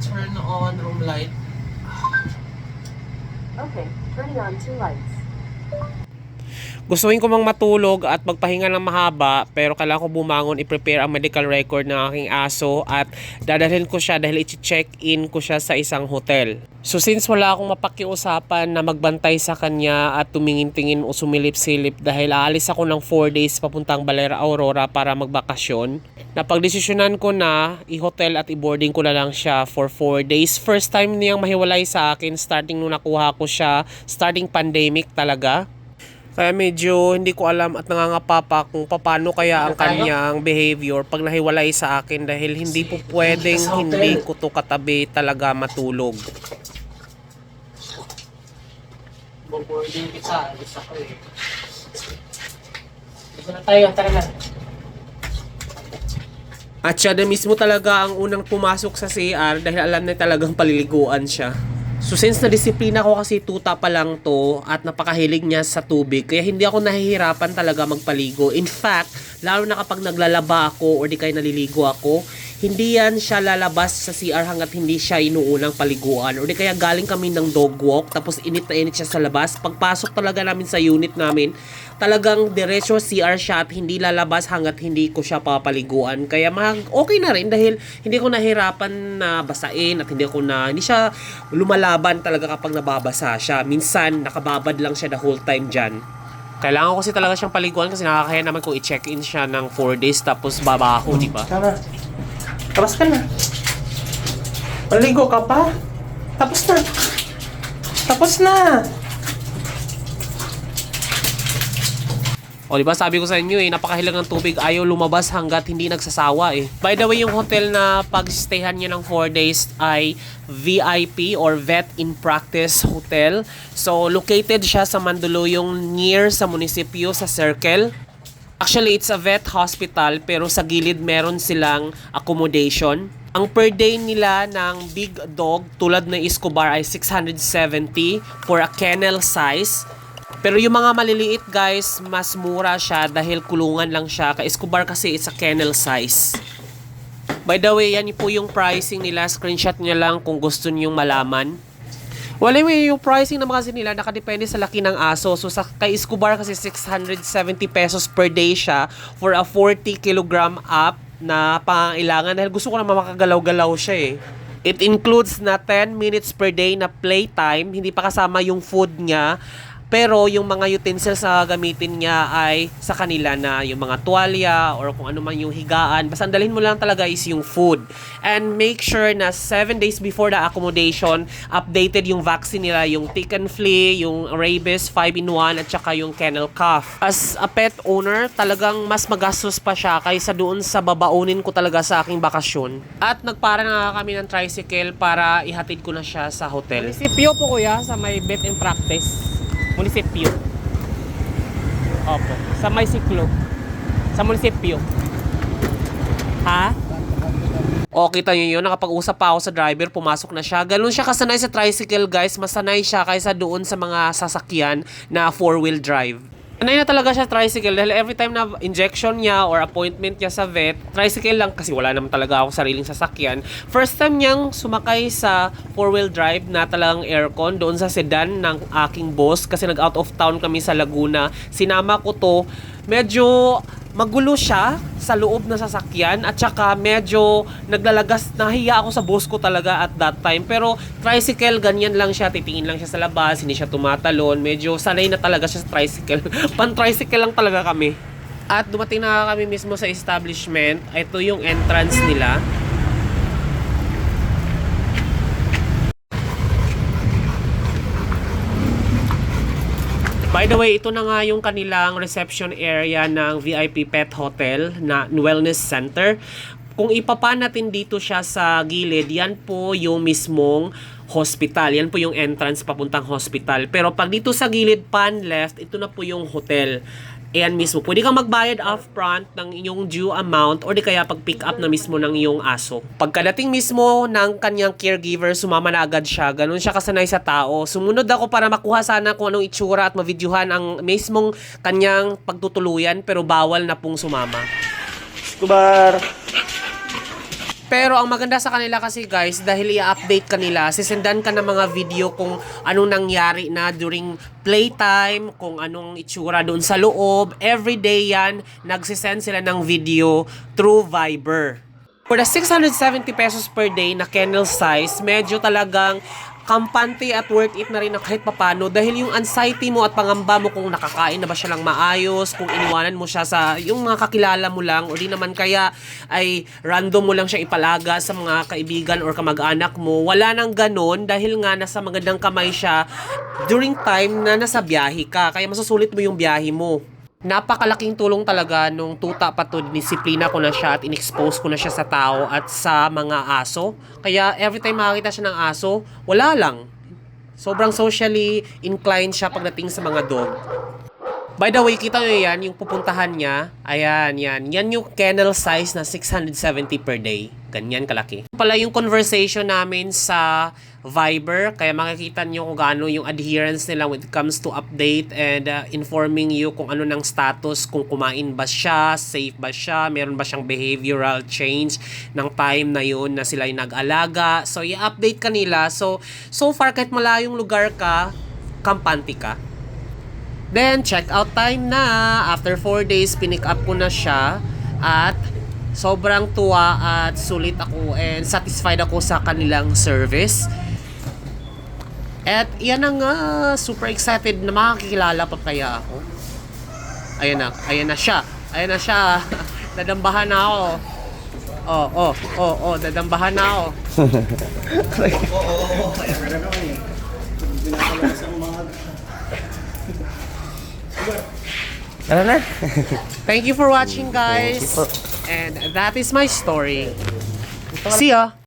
turn on room light. Okay, turning on 2 lights. Gustuhin ko mang matulog at magpahinga ng mahaba, pero kailangan ko bumangon, i-prepare ang medical record ng aking aso at dadalhin ko siya dahil i-check-in ko siya sa isang hotel. So since wala akong mapakiusapan na magbantay sa kanya at tumingin-tingin o sumilip-silip dahil aalis ako ng 4 days papuntang Balera Aurora para magbakasyon, napagdesisyonan ko na i-hotel at i-boarding ko na lang siya for 4 days. First time niyang mahiwalay sa akin starting nung nakuha ko siya, starting pandemic talaga. Kaya medyo hindi ko alam at nangangapa pa kung paano kaya ang kanyang behavior pag nahiwalay sa akin dahil hindi po pwedeng hindi ko to katabi talaga matulog. Boarding kita, alis ako eh. Dito na tayo, tara na. At siya na mismo talaga ang unang pumasok sa CR dahil alam na talagang paliliguan siya. So since na-disiplina ko kasi tuta pa lang to at napakahilig niya sa tubig, kaya hindi ako nahihirapan talaga magpaligo. In fact, lalo na kapag naglalaba ako or di kaya naliligo ako, hindi yan siya lalabas sa CR hanggat hindi siya inuunang paliguan. Or di kaya galing kami ng dog walk, tapos init na init siya sa labas. Pagpasok talaga namin sa unit namin, talagang diretso CR siya at hindi lalabas hanggat hindi ko siya papaliguan. Kaya okay na rin dahil hindi ko nahirapan na basain at hindi siya lumalaban talaga kapag nababasa siya. Minsan, nakababad lang siya the whole time dyan. Kailangan ko kasi talaga siyang paliguan kasi nakakaya naman kung i-check-in siya ng 4 days tapos baba ako, di ba? Tama. Tapos ka na. Maligo ka pa? Tapos na. Tapos na. O diba sabi ko sa inyo napakahilang ng tubig, ayaw lumabas hanggat hindi nagsasawa eh. By the way, yung hotel na pag-stayhan niya ng 4 days ay VIP or Vet in Practice Hotel. So located siya sa Mandaluyong near sa munisipyo sa Circle. Actually, it's a vet hospital pero sa gilid meron silang accommodation. Ang per day nila ng big dog tulad ng Escobar ay 670 for a kennel size. Pero yung mga maliliit guys, mas mura siya dahil kulungan lang siya. Kay Escobar kasi it's a kennel size. By the way, yan po yung pricing nila. Screenshot niya lang kung gusto niyong malaman. Well, anyway, yung pricing naman kasi nila nakadepende sa laki ng aso. So kay Escobar kasi 670 pesos per day siya for a 40 kilogram up na pangailangan dahil gusto ko naman makagalaw-galaw siya eh. It includes na 10 minutes per day na playtime, hindi pa kasama yung food niya. Pero yung mga utensils na gamitin niya ay sa kanila na yung mga tuwalya or kung ano man yung higaan. Basta dalhin mo lang talaga is yung food. And make sure na 7 days before the accommodation, updated yung vaccine nila, yung tick and flea, yung rabies 5-in-1 at saka yung kennel cough. As a pet owner, talagang mas magastos pa siya kaysa doon sa babaunin ko talaga sa aking bakasyon. At nagpara na kami ng tricycle para ihatid ko na siya sa hotel. Munisipyo po kuya sa may vet in practice. Munisipyo. Opo. Sa may siklo. Sa munisipyo. Ha? O, kita nyo yun. Nakapag-usap pa ako sa driver. Pumasok na siya. Ganun siya kasanay sa tricycle, guys. Masanay siya kaysa doon sa mga sasakyan na 4-wheel drive. Sanay na talaga siya tricycle dahil every time na injection niya or appointment niya sa vet, tricycle lang kasi wala naman talaga ako sariling sasakyan. First time niyang sumakay sa 4-wheel drive na talagang aircon doon sa sedan ng aking boss kasi nag-out of town kami sa Laguna. Sinama ko to. Medyo magulo siya sa loob ng sasakyan at saka medyo naglalagas, nahiya ako sa boss ko talaga at that time. Pero tricycle, ganyan lang siya, titingin lang siya sa labas, hindi siya tumatalon, medyo sanay na talaga siya sa tricycle. Pan-tricycle lang talaga kami. At dumating na kami mismo sa establishment. Ito yung entrance nila. By the way, ito na nga yung kanilang reception area ng VIP Pet Hotel na Wellness Center. Kung ipapa natin dito siya sa gilid, yan po yung mismong hospital. Yan po yung entrance papuntang hospital. Pero pag dito sa gilid pan left, ito na po yung hotel. Ayan mismo. Pwede kang magbayad upfront ng inyong due amount or di kaya pag-pick up na mismo ng iyong aso. Pagkadating mismo ng kanyang caregiver, sumama na agad siya. Ganun siya kasanay sa tao. Sumunod ako para makuha sana kung anong itsura at mavideohan ang mismong kanyang pagtutuluyan pero bawal na pong sumama. Escobar. Pero ang maganda sa kanila kasi guys, dahil i-update kanila, sisendan ka ng mga video kung anong nangyari na during playtime, kung anong itsura doon sa loob. Everyday yan, nagsisend sila ng video through Viber. For the 670 pesos per day na kennel size, medyo talagang kampante at worth it na rin na kahit papano dahil yung anxiety mo at pangamba mo kung nakakain na ba siya lang maayos, kung iniwanan mo siya sa yung mga kakilala mo lang o di naman kaya ay random mo lang siya ipalaga sa mga kaibigan or kamag-anak mo. Wala nang ganun dahil nga nasa magandang kamay siya during time na nasa biyahe ka. Kaya masusulit mo yung biyahe mo. Napakalaking tulong talaga nung tuta pa to, disiplina ko na siya at in-expose ko na siya sa tao at sa mga aso. Kaya every time makakita siya ng aso, wala lang. Sobrang socially inclined siya pagdating sa mga dog. By the way, kita nyo yan, yung pupuntahan niya. Ayan, yan. Yan yung kennel size na 670 per day. Ganyan kalaki. Pala yung conversation namin sa Viber, kaya makikita nyo kung gaano yung adherence nila when it comes to update and informing you kung ano ng status, kung kumain ba siya, safe ba siya, meron ba siyang behavioral change ng time na yun na sila yung nag-alaga. So, i-update kanila. So far, kahit malayong lugar ka, kampante ka. Then, check out time na. After 4 days, pinick up ko na siya. At sobrang tuwa at sulit ako and satisfied ako sa kanilang service. At yan na nga, super excited na makakilala pa kaya ako. Ayan na siya. Ayan na siya. Dadambahan na ako. Dadambahan na ako. Tara na. Thank you for watching, guys. And that is my story. See ya!